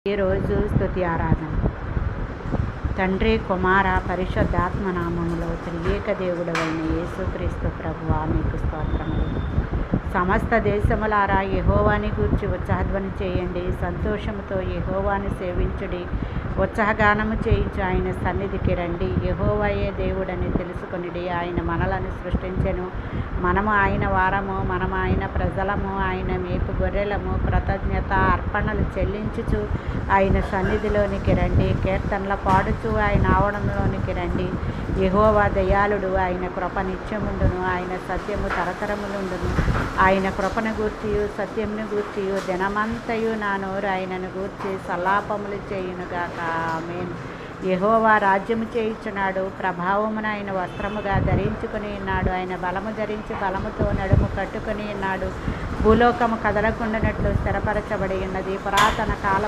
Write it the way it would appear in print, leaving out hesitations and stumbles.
ఈరోజు స్తుతి ఆరాధన. తండ్రి, కుమార, పరిశుద్ధాత్మ నామములో త్రియేక దేవుడవైన యేసుక్రీస్తు ప్రభువా మీకు స్తోత్రములు. సమస్త దేశములారా యెహోవాని గూర్చి ఉత్సాహధ్వని చేయండి. సంతోషముతో యెహోవాని సేవించుడి. ఉత్సాహగానము చేయించు ఆయన సన్నిధికి రండి. యెహోవాయే దేవుడని తెలుసుకొనిడి. ఆయన మనలను సృష్టించెను. మనము ఆయన వారము, మనము ఆయన ప్రజలము, ఆయన మేపు గొర్రెలము. కృతజ్ఞత అర్పణలు చెల్లించుచు ఆయన సన్నిధిలోనికి రండి. కీర్తనల పాడుచు ఆయన ఆవరణలోనికి రండి. యెహోవా దయాళుడు, ఆయన కృప నిత్యముండును, ఆయన సత్యము తరతరములుండును. ఆయన కృపను గూర్చియు సత్యమును గూర్చియు దినమంతయు నా నోరు ఆయనను గూర్చి సల్లాపములు చేయునుగాక. ఆమేన్. యెహోవా రాజ్యము చేయుచున్నాడు. ప్రభావమును ఆయన వస్త్రముగా ధరించుకుని ఉన్నాడు. ఆయన బలము ధరించి బలముతో నడుము కట్టుకుని ఉన్నాడు. భూలోకము కదలకుండానట్లు స్థిరపరచబడి ఉన్నది. పురాతన కాలం